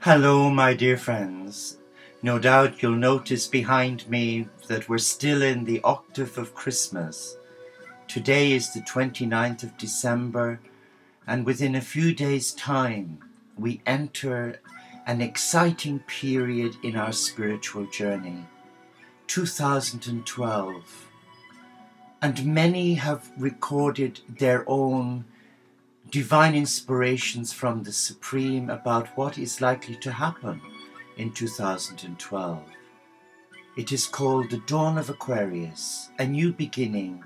Hello, my dear friends. No doubt you'll notice behind me that we're still in the octave of Christmas. Today is the 29th of December, and within a few days' time, we enter an exciting period in our spiritual journey, 2012. And many have recorded their own divine inspirations from the Supreme about what is likely to happen in 2012. It is called the Dawn of Aquarius, a new beginning.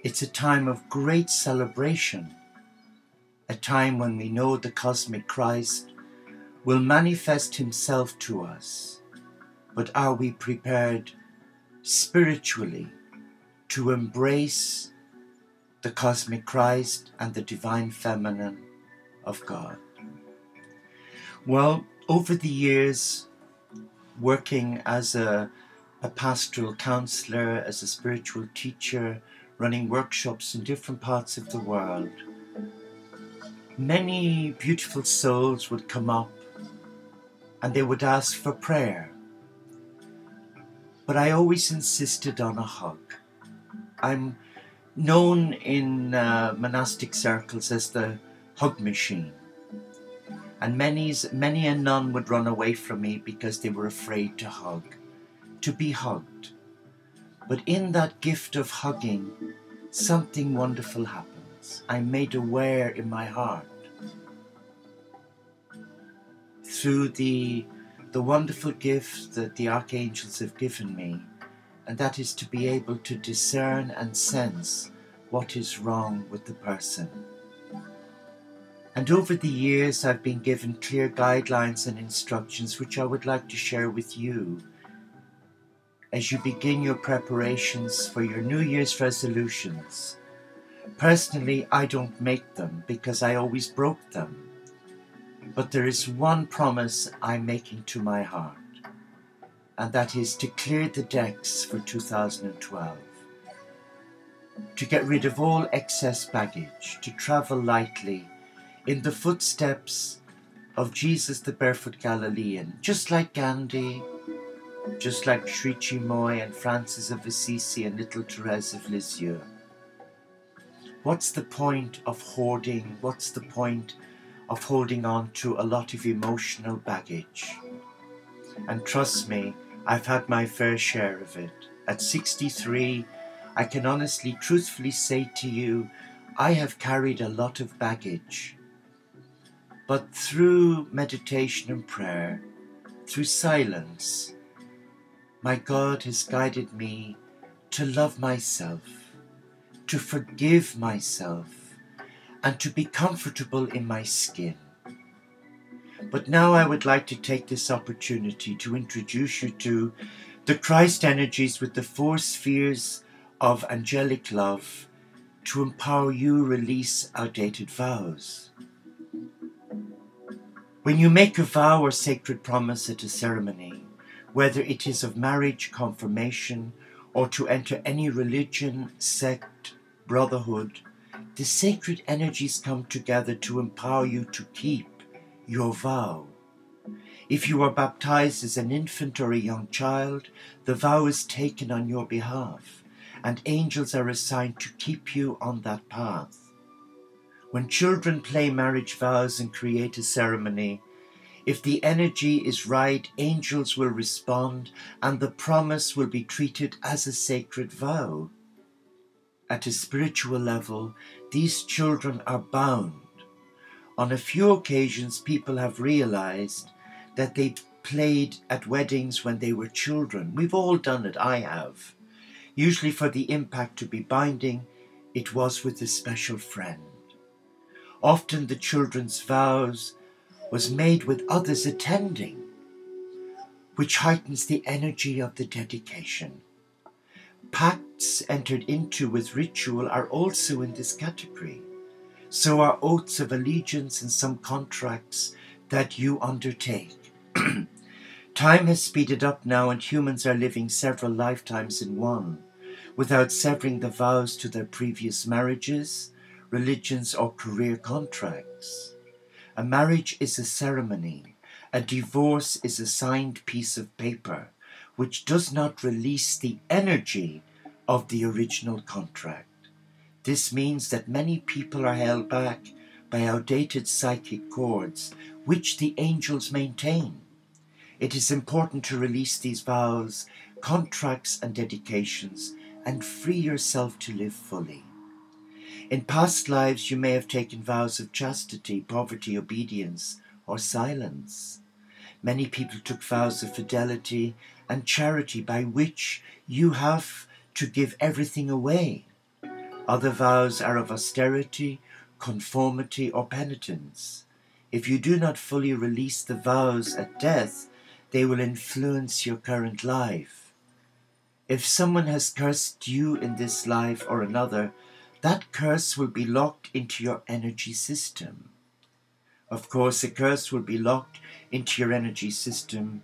It's a time of great celebration, a time when we know the cosmic Christ will manifest himself to us. But are we prepared spiritually to embrace the cosmic Christ and the divine feminine of God? Well, over the years, working as a pastoral counselor, as a spiritual teacher, running workshops in different parts of the world, many beautiful souls would come up and they would ask for prayer. But I always insisted on a hug. I'm known in monastic circles as the hug machine. And many a nun would run away from me because they were afraid to hug, to be hugged. But in that gift of hugging, something wonderful happens. I'm made aware in my heart through the wonderful gift that the archangels have given me, and that is to be able to discern and sense what is wrong with the person. And over the years, I've been given clear guidelines and instructions which I would like to share with you as you begin your preparations for your New Year's resolutions. Personally, I don't make them because I always broke them. But there is one promise I'm making to my heart, and that is to clear the decks for 2012, to get rid of all excess baggage, to travel lightly in the footsteps of Jesus the Barefoot Galilean, just like Gandhi, just like Sri Chimoy and Francis of Assisi and little Therese of Lisieux. What's the point of hoarding? What's the point of holding on to a lot of emotional baggage? And trust me, I've had my fair share of it. At 63, I can honestly, truthfully say to you, I have carried a lot of baggage. But through meditation and prayer, through silence, my God has guided me to love myself, to forgive myself, and to be comfortable in my skin. But now I would like to take this opportunity to introduce you to the Christ energies with the 4 spheres of angelic love to empower you release outdated vows. When you make a vow or sacred promise at a ceremony, whether it is of marriage, confirmation, or to enter any religion, sect, brotherhood, the sacred energies come together to empower you to keep your vow. If you are baptized as an infant or a young child, the vow is taken on your behalf, and angels are assigned to keep you on that path. When children play marriage vows and create a ceremony, if the energy is right, angels will respond and the promise will be treated as a sacred vow. At a spiritual level, these children are bound. On a few occasions, people have realized that they played at weddings when they were children. We've all done it, I have. Usually for the impact to be binding, it was with a special friend. Often the children's vows was made with others attending, which heightens the energy of the dedication. Pacts entered into with ritual are also in this category. So are oaths of allegiance and some contracts that you undertake. Time has speeded up now and humans are living several lifetimes in one, without severing the vows to their previous marriages, religions or career contracts. A marriage is a ceremony, A divorce is a signed piece of paper which does not release the energy of the original contract. This means that many people are held back by outdated psychic cords which the angels maintain. It is important to release these vows, contracts and dedications and free yourself to live fully. In past lives you may have taken vows of chastity, poverty, obedience or silence. Many people took vows of fidelity and charity by which you have to give everything away. Other vows are of austerity, conformity or penitence. If you do not fully release the vows at death, they will influence your current life. If someone has cursed you in this life or another, that curse will be locked into your energy system. Of course, a curse will be locked into your energy system,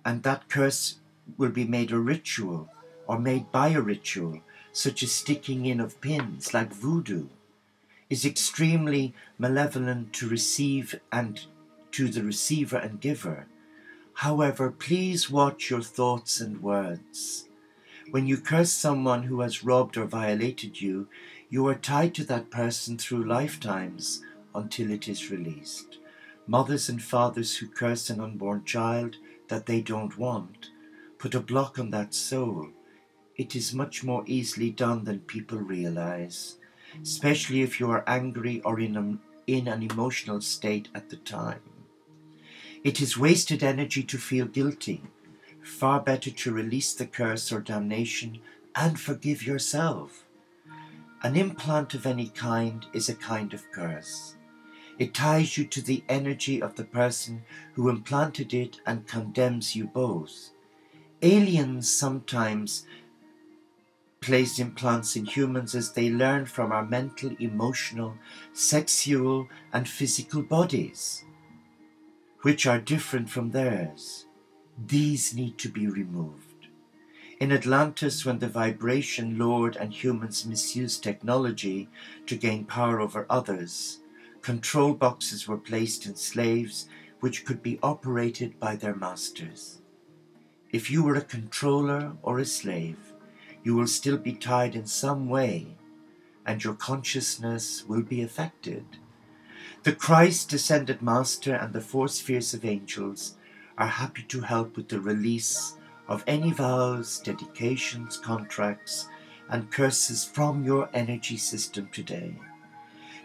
and that curse will be made a ritual or made by a ritual, such as sticking in of pins like voodoo, is extremely malevolent to receive and to the receiver and giver. However, please watch your thoughts and words. When you curse someone who has robbed or violated you, you are tied to that person through lifetimes until it is released. Mothers and fathers who curse an unborn child that they don't want put a block on that soul. It is much more easily done than people realize, especially if you are angry or in an emotional state at the time. It is wasted energy to feel guilty. Far better to release the curse or damnation and forgive yourself. An implant of any kind is a kind of curse. It ties you to the energy of the person who implanted it and condemns you both. Aliens sometimes place implants in humans as they learn from our mental, emotional, sexual and physical bodies, which are different from theirs. These need to be removed. In Atlantis, when the vibration lord and humans misused technology to gain power over others, control boxes were placed in slaves which could be operated by their masters. If you were a controller or a slave, you will still be tied in some way, and your consciousness will be affected. The Christ-descended Master and the four spheres of angels are happy to help with the release of any vows, dedications, contracts, and curses from your energy system today.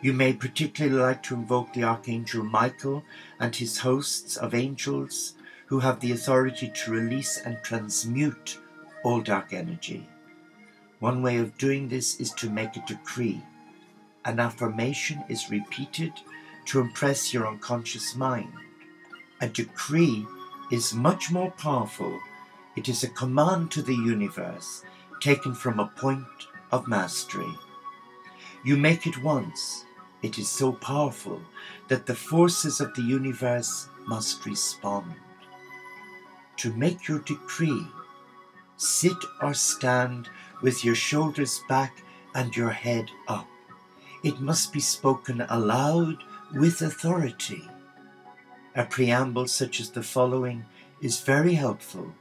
You may particularly like to invoke the Archangel Michael and his hosts of angels who have the authority to release and transmute all dark energy. One way of doing this is to make a decree. An affirmation is repeated to impress your unconscious mind. A decree is much more powerful. It is a command to the universe taken from a point of mastery. You make it once. It is so powerful that the forces of the universe must respond. To make your decree, sit or stand with your shoulders back and your head up. It must be spoken aloud with authority. A preamble such as the following is very helpful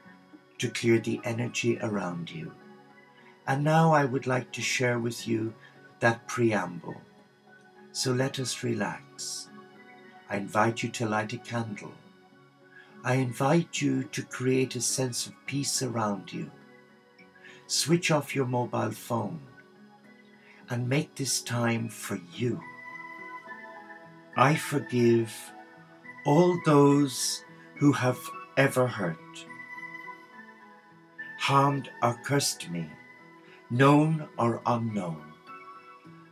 to clear the energy around you. And now I would like to share with you that preamble. So let us relax. I invite you to light a candle. I invite you to create a sense of peace around you. Switch off your mobile phone and make this time for you. I forgive all those who have ever hurt, harmed or cursed me, known or unknown.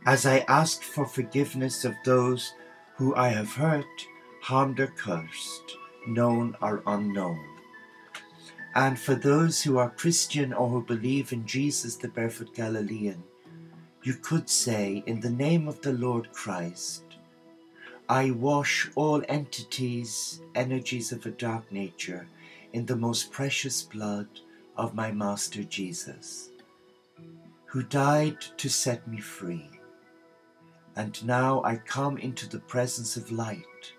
As I ask for forgiveness of those who I have hurt, harmed or cursed, known or unknown. And for those who are Christian or who believe in Jesus the barefoot Galilean, you could say, in the name of the Lord Christ, I wash all entities, energies of a dark nature, in the most precious blood of my Master Jesus, who died to set me free. And now I come into the presence of light.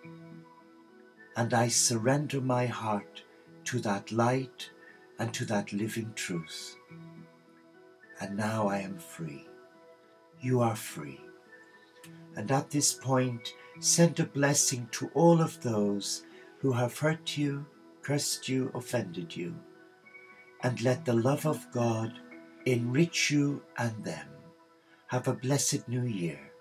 and I surrender my heart to that light and to that living truth. And now I am free. You are free. And at this point, send a blessing to all of those who have hurt you, cursed you, offended you, and let the love of God enrich you and them. Have a blessed new year.